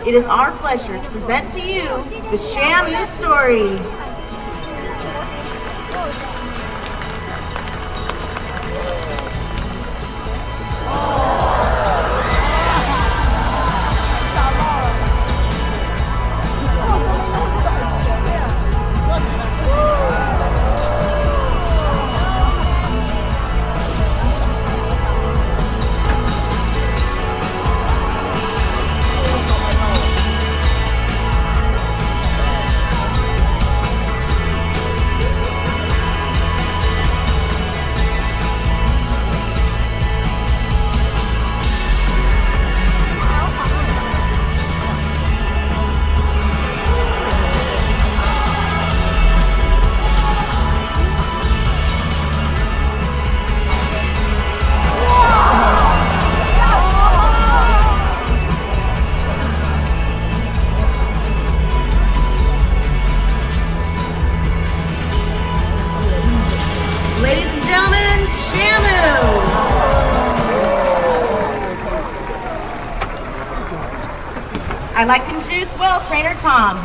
it is our pleasure to present to you the Shamu story. I'd like to introduce Will, trainer Tom.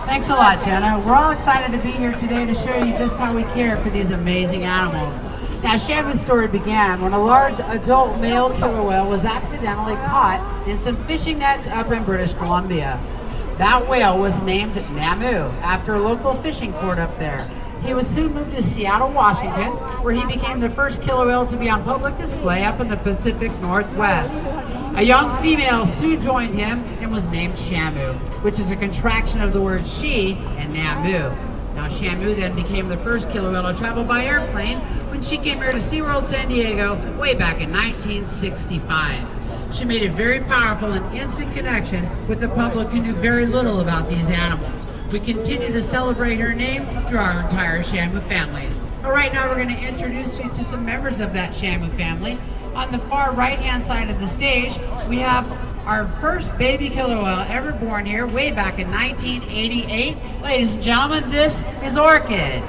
Thanks a lot, Jenna. We're all excited to be here today to show you just how we care for these amazing animals. Now, Shamu's story began when a large adult male killer whale was accidentally caught in some fishing nets up in British Columbia. That whale was named Shamu after a local fishing port up there. He was soon moved to Seattle, Washington, where he became the first killer whale to be on public display up in the Pacific Northwest. A young female soon joined him and was named Shamu, which is a contraction of the word she and Namu. Now, Shamu then became the first killer whale to travel by airplane when she came here to SeaWorld San Diego way back in 1965. She made a very powerful and instant connection with the public who knew very little about these animals. We continue to celebrate her name through our entire Shamu family. But right now we're going to introduce you to some members of that Shamu family. On the far right-hand side of the stage, we have our first baby killer whale ever born here way back in 1988. Ladies and gentlemen, this is Orkid.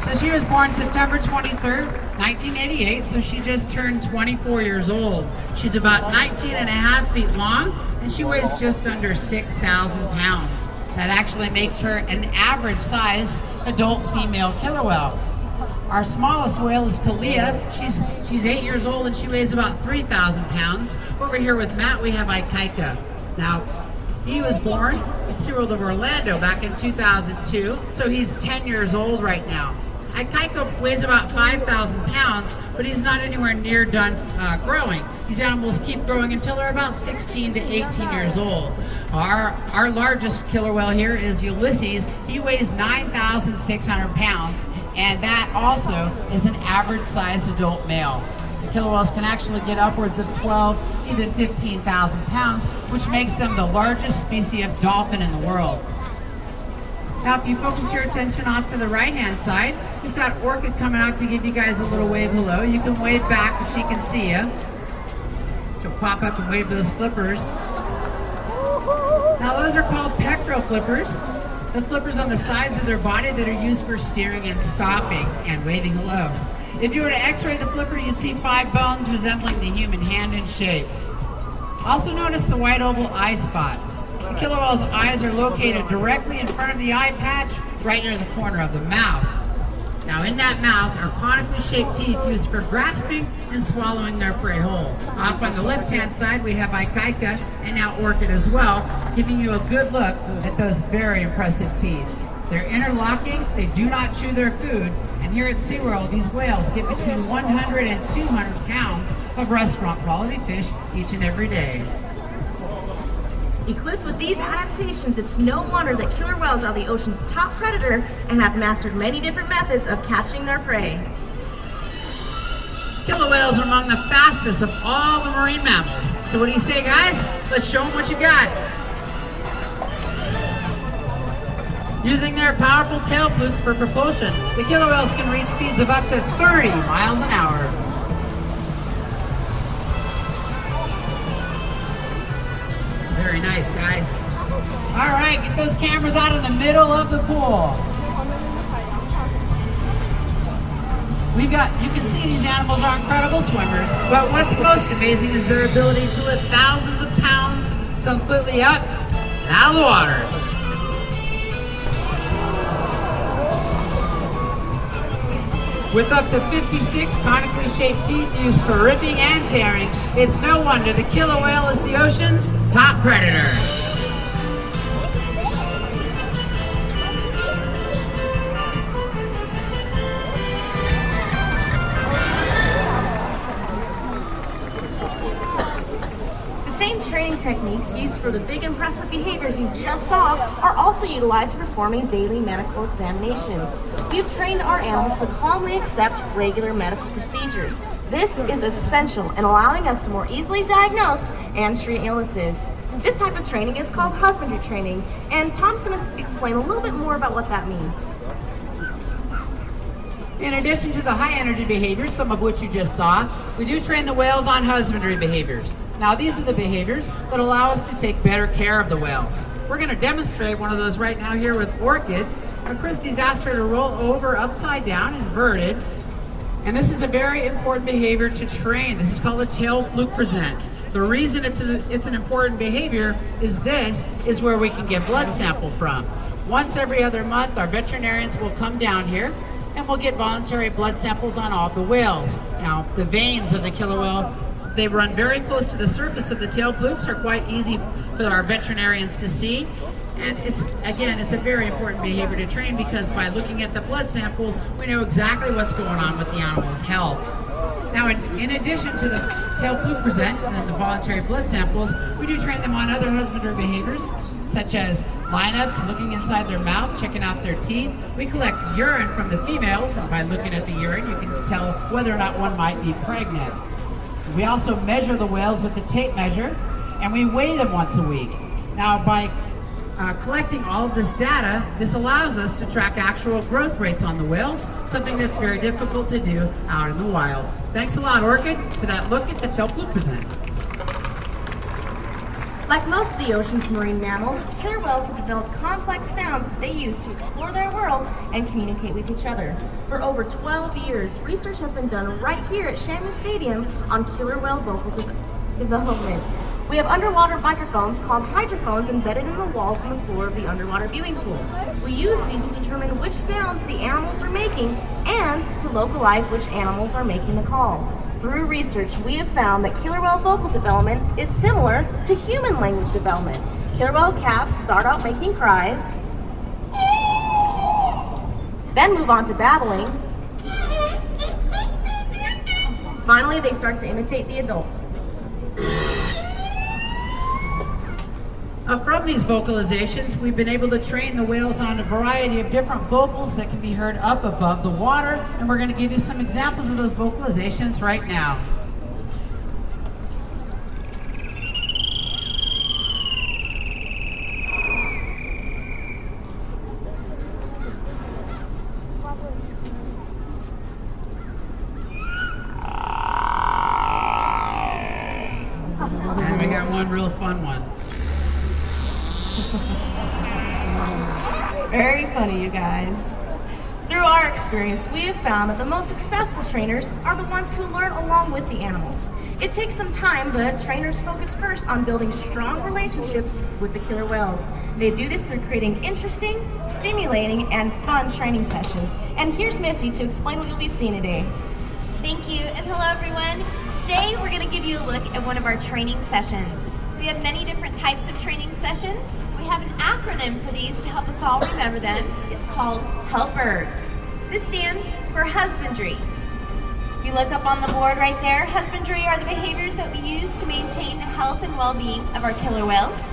So she was born September 23rd, 1988, so she just turned 24 years old. She's about 19 and a half feet long, and she weighs just under 6,000 pounds. That actually makes her an average-sized adult female killer whale. Our smallest whale is Kalia. She's 8 years old and she weighs about 3,000 pounds. Over here with Matt, we have Ikaika. Now, he was born at SeaWorld of Orlando back in 2002, so he's 10 years old right now. Ikaika weighs about 5,000 pounds, but he's not anywhere near done growing. These animals keep growing until they're about 16 to 18 years old. Our largest killer whale here is Ulysses. He weighs 9,600 pounds, and that also is an average-sized adult male. The killer whales can actually get upwards of 12, even 15,000 pounds, which makes them the largest species of dolphin in the world. Now, if you focus your attention off to the right-hand side, we've got Orkid coming out to give you guys a little wave hello. You can wave back if she can see you. She'll pop up and wave those flippers. Now, those are called pectoral flippers. The flippers on the sides of their body that are used for steering and stopping and waving hello. If you were to x-ray the flipper, you'd see 5 bones resembling the human hand in shape. Also notice the white oval eye spots. The killer whale's eyes are located directly in front of the eye patch, right near the corner of the mouth. Now in that mouth are conically shaped teeth used for grasping and swallowing their prey whole. Off on the left-hand side we have Ikaika and now Orkid as well, giving you a good look at those very impressive teeth. They're interlocking, they do not chew their food, and here at SeaWorld these whales get between 100 and 200 pounds of restaurant quality fish each and every day. Equipped with these adaptations, it's no wonder that killer whales are the ocean's top predator and have mastered many different methods of catching their prey. Killer whales are among the fastest of all the marine mammals. So what do you say, guys? Let's show them what you got. Using their powerful tail flukes for propulsion, the killer whales can reach speeds of up to 30 miles an hour. Very nice, guys. All right, get those cameras out in the middle of the pool. You can see these animals are incredible swimmers, but what's most amazing is their ability to lift thousands of pounds completely up and out of the water. With up to 56 conically shaped teeth used for ripping and tearing, it's no wonder the killer whale is the ocean's top predator. Training techniques used for the big impressive behaviors you just saw are also utilized for performing daily medical examinations. We've trained our animals to calmly accept regular medical procedures. This is essential in allowing us to more easily diagnose and treat illnesses. This type of training is called husbandry training, and Tom's going to explain a little bit more about what that means. In addition to the high energy behaviors, some of which you just saw, we do train the whales on husbandry behaviors. Now these are the behaviors that allow us to take better care of the whales. We're going to demonstrate one of those right now here with Orkid. Christy's asked her to roll over upside down, inverted. And this is a very important behavior to train. This is called a tail fluke present. The reason it's an important behavior is this is where we can get blood sample from. Once every other month, our veterinarians will come down here and we'll get voluntary blood samples on all the whales. Now, the veins of the killer whale, they run very close to the surface of the tail flukes, are quite easy for our veterinarians to see. And it's a very important behavior to train because by looking at the blood samples, we know exactly what's going on with the animal's health. Now, in addition to the tail fluke present and then the voluntary blood samples, we do train them on other husbandry behaviors, such as lineups, looking inside their mouth, checking out their teeth. We collect urine from the females, and by looking at the urine, you can tell whether or not one might be pregnant. We also measure the whales with the tape measure, and we weigh them once a week. Now, by collecting all of this data, this allows us to track actual growth rates on the whales, something that's very difficult to do out in the wild. Thanks a lot, Orkid, for that look at the tail fluke present. Like most of the ocean's marine mammals, killer whales have developed complex sounds that they use to explore their world and communicate with each other. For over 12 years, research has been done right here at Shamu Stadium on killer whale vocal development. We have underwater microphones called hydrophones embedded in the walls and the floor of the underwater viewing pool. We use these to determine which sounds the animals are making and to localize which animals are making the call. Through research, we have found that killer whale vocal development is similar to human language development. Killer whale calves start out making cries, then move on to babbling. Finally, they start to imitate the adults. From these vocalizations, we've been able to train the whales on a variety of different vocals that can be heard up above the water, and we're going to give you some examples of those vocalizations right now. And we got one real fun one. Very funny, you guys. Through our experience, we have found that the most successful trainers are the ones who learn along with the animals. It takes some time, but trainers focus first on building strong relationships with the killer whales. They do this through creating interesting, stimulating, and fun training sessions. And here's Missy to explain what you'll be seeing today. Thank you, and hello everyone. Today we're going to give you a look at one of our training sessions. We have many different types of training sessions. We have an acronym for these to help us all remember them. It's called HELPERS. This stands for husbandry. If you look up on the board right there, husbandry are the behaviors that we use to maintain the health and well-being of our killer whales.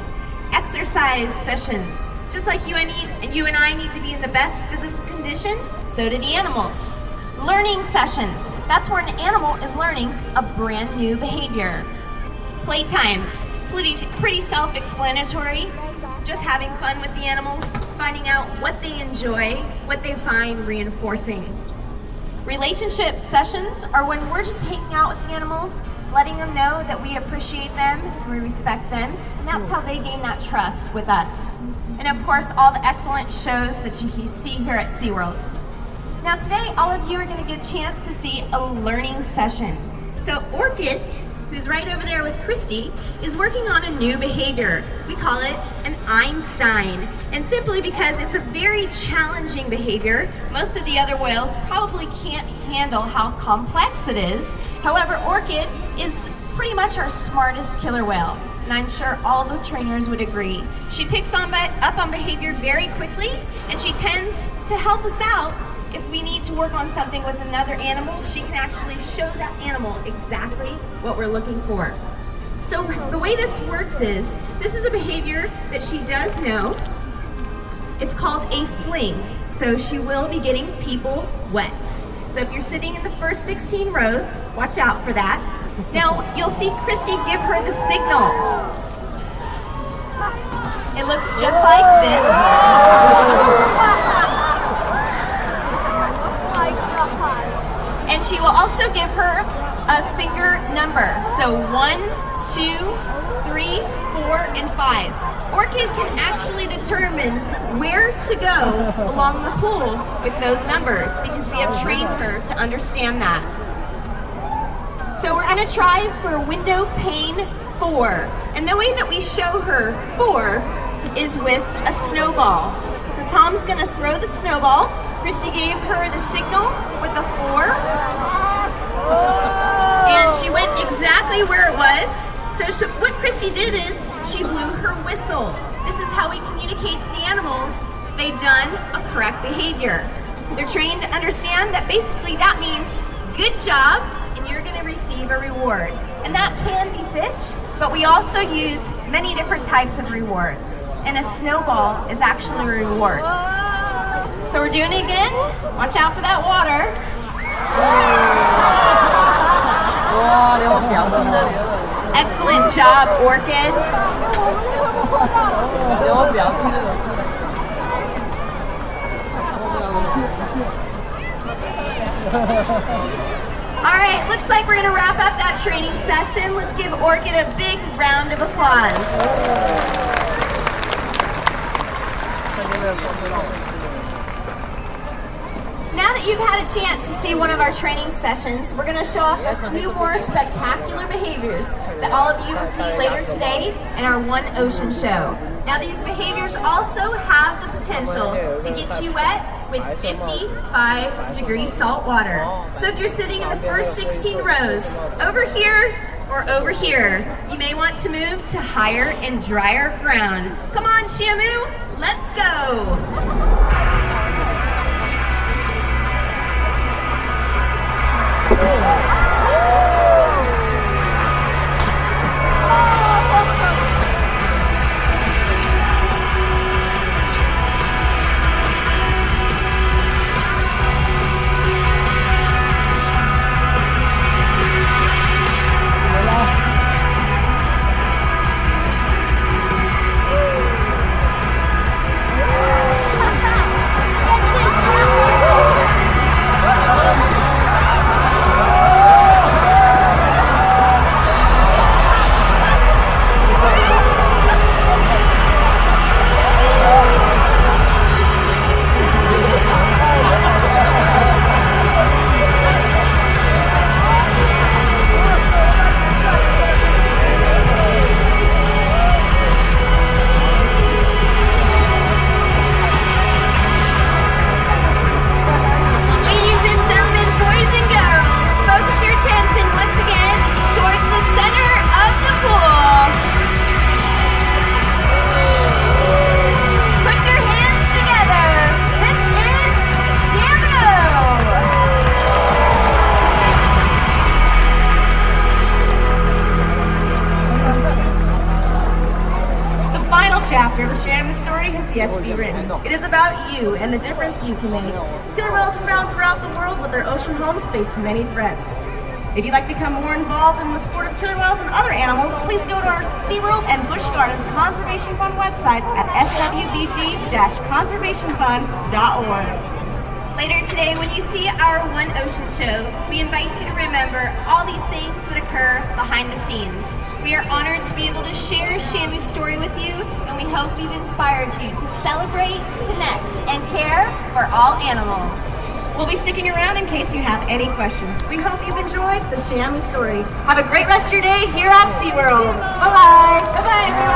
Exercise sessions. Just like you and I need to be in the best physical condition, so do the animals. Learning sessions. That's where an animal is learning a brand new behavior. Playtimes. Pretty self-explanatory. Just having fun with the animals, finding out what they enjoy, what they find reinforcing. Relationship sessions are when we're just hanging out with the animals, letting them know that we appreciate them and we respect them, and that's how they gain that trust with us. And of course, all the excellent shows that you see here at SeaWorld. Now today, all of you are going to get a chance to see a learning session. So Orkid who's right over there with Christy, is working on a new behavior. We call it an Einstein. And simply because it's a very challenging behavior, most of the other whales probably can't handle how complex it is. However, Orkid is pretty much our smartest killer whale, and I'm sure all the trainers would agree. She picks up on behavior very quickly, and she tends to help us out. If we need to work on something with another animal, she can actually show that animal exactly what we're looking for. So the way this works is, this is a behavior that she does know. It's called a fling. So she will be getting people wet. So if you're sitting in the first 16 rows, watch out for that. Now, you'll see Christy give her the signal. It looks just like this. And she will also give her a finger number. So 1, 2, 3, 4, and 5. Orkid can actually determine where to go along the pool with those numbers because we have trained her to understand that. So we're gonna try for window pane 4. And the way that we show her 4 is with a snowball. So Tom's gonna throw the snowball. Christy gave her the signal with a 4. And she went exactly where it was. So what Christy did is she blew her whistle. This is how we communicate to the animals that they've done a correct behavior. They're trained to understand that basically that means good job and you're gonna receive a reward. And that can be fish, but we also use many different types of rewards. And a snowball is actually a reward. So we're doing it again. Watch out for that water. Excellent job, Orkid. All right, looks like we're gonna wrap up that training session. Let's give Orkid a big round of applause. Now that you've had a chance to see one of our training sessions, we're going to show off a few more spectacular behaviors that all of you will see later today in our One Ocean show. Now these behaviors also have the potential to get you wet with 55-degree salt water. So if you're sitting in the first 16 rows, over here or over here, you may want to move to higher and drier ground. Come on, Shamu, let's go. chapter, the Shamu story, has yet to be written. It is about you and the difference you can make. Killer whales are found throughout the world, but their ocean homes face many threats. If you'd like to become more involved in the sport of killer whales and other animals, please go to our SeaWorld and Busch Gardens Conservation Fund website at swbg-conservationfund.org. Later today, when you see our One Ocean show, we invite you to remember all these things that occur behind the scenes. We are honored to be able to share Shamu's story with you, and we hope we've inspired you to celebrate, connect, and care for all animals. We'll be sticking around in case you have any questions. We hope you've enjoyed the Shamu story. Have a great rest of your day here at SeaWorld. Bye-bye. Bye-bye, everyone.